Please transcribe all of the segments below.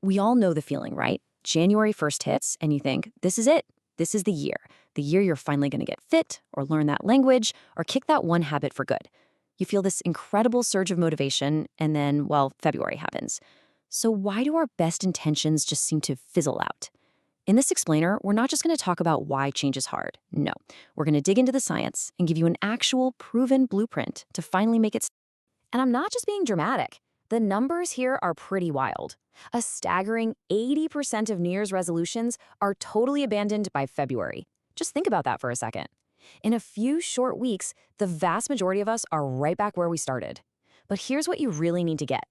We all know the feeling, right? January 1st hits, and you think, this is it. This is the year. The year you're finally going to get fit, or learn that language, or kick that one habit for good. You feel this incredible surge of motivation, and then, well, February happens. So why do our best intentions just seem to fizzle out? In this explainer, we're not just going to talk about why change is hard. No, we're going to dig into the science and give you an actual proven blueprint to finally make it. And I'm not just being dramatic. The numbers here are pretty wild. A staggering 80% of New Year's resolutions are totally abandoned by February. Just think about that for a second. In a few short weeks, the vast majority of us are right back where we started. But here's what you really need to get.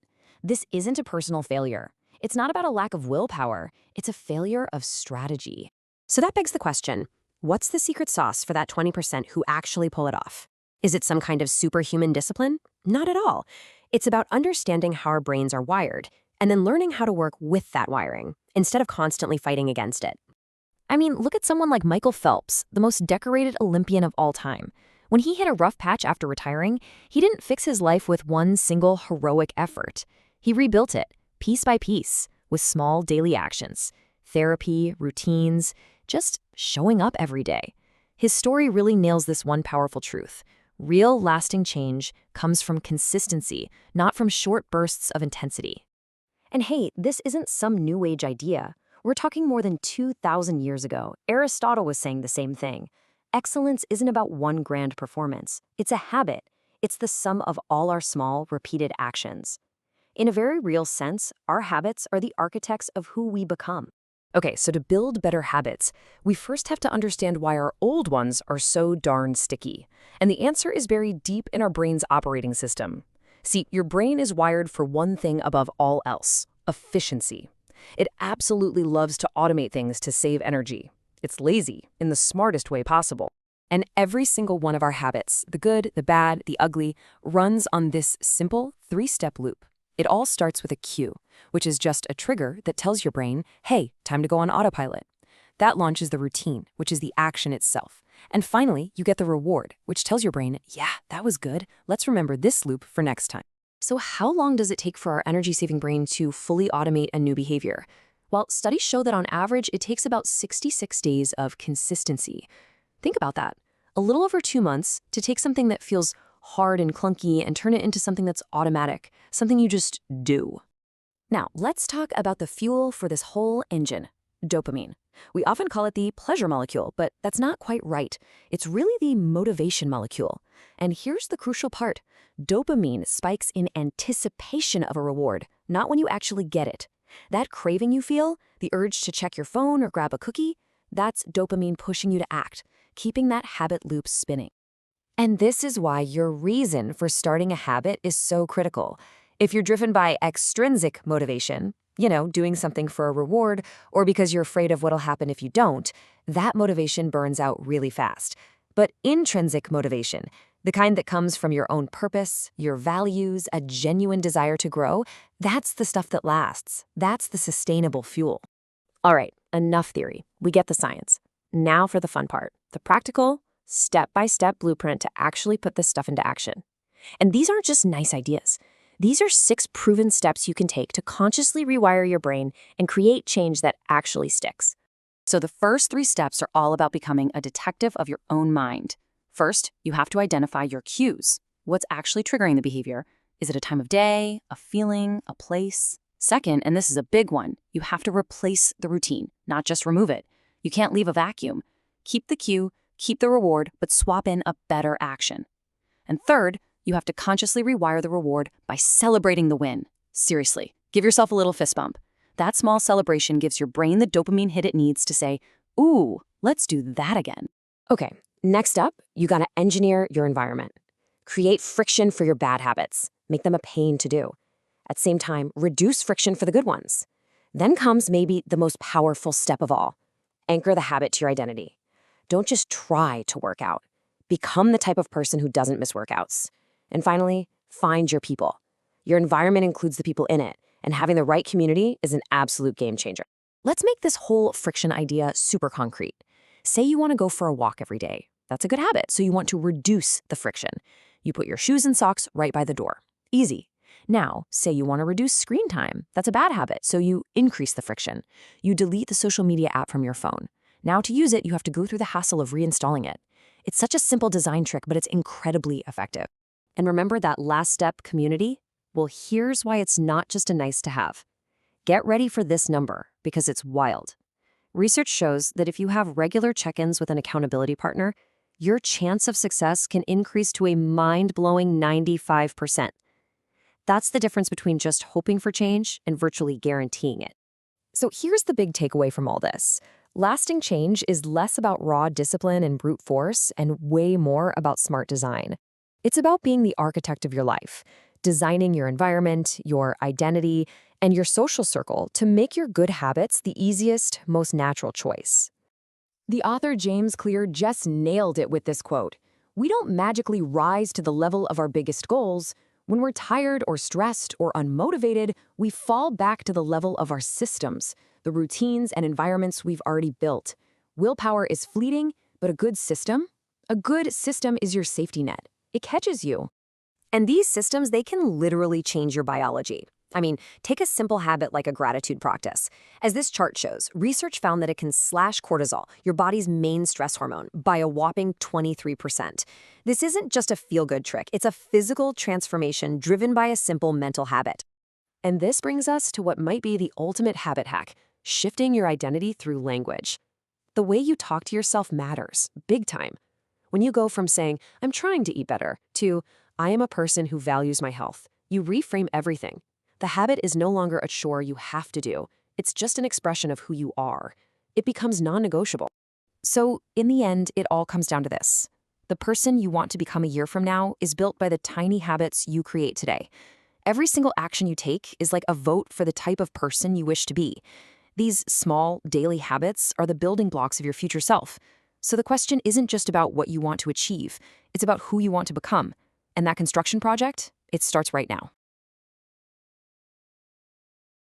This isn't a personal failure. It's not about a lack of willpower. It's a failure of strategy. So that begs the question, what's the secret sauce for that 20% who actually pull it off? Is it some kind of superhuman discipline? Not at all. It's about understanding how our brains are wired and then learning how to work with that wiring instead of constantly fighting against it. I mean, look at someone like Michael Phelps, the most decorated Olympian of all time. When he hit a rough patch after retiring, he didn't fix his life with one single heroic effort. He rebuilt it, piece by piece, with small daily actions, therapy, routines, just showing up every day. His story really nails this one powerful truth. Real, lasting change comes from consistency, not from short bursts of intensity. And hey, this isn't some new age idea. We're talking more than 2,000 years ago. Aristotle was saying the same thing. Excellence isn't about one grand performance. It's a habit. It's the sum of all our small, repeated actions. In a very real sense, our habits are the architects of who we become. Okay, so to build better habits, we first have to understand why our old ones are so darn sticky. And the answer is buried deep in our brain's operating system. See, your brain is wired for one thing above all else: efficiency. It absolutely loves to automate things to save energy. It's lazy in the smartest way possible. And every single one of our habits, the good, the bad, the ugly, runs on this simple three-step loop. It all starts with a cue, which is just a trigger that tells your brain, hey, time to go on autopilot. That launches the routine, which is the action itself. And finally, you get the reward, which tells your brain, yeah, that was good. Let's remember this loop for next time. So how long does it take for our energy-saving brain to fully automate a new behavior? Well, studies show that on average, it takes about 66 days of consistency. Think about that. A little over 2 months to take something that feels hard and clunky and turn it into something that's automatic, something you just do. Now, let's talk about the fuel for this whole engine, dopamine. We often call it the pleasure molecule, but that's not quite right. It's really the motivation molecule. And here's the crucial part. Dopamine spikes in anticipation of a reward, not when you actually get it. That craving you feel, the urge to check your phone or grab a cookie, that's dopamine pushing you to act, keeping that habit loop spinning. And this is why your reason for starting a habit is so critical. If you're driven by extrinsic motivation, doing something for a reward, or because you're afraid of what'll happen if you don't, that motivation burns out really fast. But intrinsic motivation, the kind that comes from your own purpose, your values, a genuine desire to grow, that's the stuff that lasts. That's the sustainable fuel. All right, enough theory. We get the science. Now for the fun part, the practical, step-by-step blueprint to actually put this stuff into action. And these aren't just nice ideas. These are 6 proven steps you can take to consciously rewire your brain and create change that actually sticks. So the first 3 steps are all about becoming a detective of your own mind. First, you have to identify your cues. What's actually triggering the behavior? Is it a time of day, a feeling, a place? Second, and this is a big one, you have to replace the routine, not just remove it. You can't leave a vacuum. Keep the cue, keep the reward, but swap in a better action. And third, you have to consciously rewire the reward by celebrating the win. Seriously, give yourself a little fist bump. That small celebration gives your brain the dopamine hit it needs to say, ooh, let's do that again. Okay, next up, you gotta engineer your environment. Create friction for your bad habits. Make them a pain to do. At the same time, reduce friction for the good ones. Then comes maybe the most powerful step of all. Anchor the habit to your identity. Don't just try to work out. Become the type of person who doesn't miss workouts. And finally, find your people. Your environment includes the people in it, and having the right community is an absolute game changer. Let's make this whole friction idea super concrete. Say you want to go for a walk every day. That's a good habit, so you want to reduce the friction. You put your shoes and socks right by the door. Easy. Now, say you want to reduce screen time. That's a bad habit, so you increase the friction. You delete the social media app from your phone. Now, to use it, you have to go through the hassle of reinstalling it. It's such a simple design trick, but it's incredibly effective. And remember that last step, community? Well, here's why it's not just a nice to have. Get ready for this number, because it's wild. Research shows that if you have regular check-ins with an accountability partner, your chance of success can increase to a mind-blowing 95%. That's the difference between just hoping for change and virtually guaranteeing it. So here's the big takeaway from all this. Lasting change is less about raw discipline and brute force and way more about smart design. It's about being the architect of your life, designing your environment, your identity, and your social circle to make your good habits the easiest, most natural choice. The author James Clear just nailed it with this quote. We don't magically rise to the level of our biggest goals. When we're tired or stressed or unmotivated, we fall back to the level of our systems, the routines and environments we've already built. Willpower is fleeting, but a good system is your safety net. It catches you. And these systems, they can literally change your biology. I mean, take a simple habit like a gratitude practice. As this chart shows, research found that it can slash cortisol, your body's main stress hormone, by a whopping 23%. This isn't just a feel-good trick. It's a physical transformation driven by a simple mental habit. And this brings us to what might be the ultimate habit hack, shifting your identity through language. The way you talk to yourself matters, big time. When you go from saying, I'm trying to eat better, to, I am a person who values my health, you reframe everything. The habit is no longer a chore you have to do. It's just an expression of who you are. It becomes non-negotiable. So, in the end, it all comes down to this. The person you want to become a year from now is built by the tiny habits you create today. Every single action you take is like a vote for the type of person you wish to be. These small, daily habits are the building blocks of your future self. So the question isn't just about what you want to achieve. It's about who you want to become. And that construction project, it starts right now.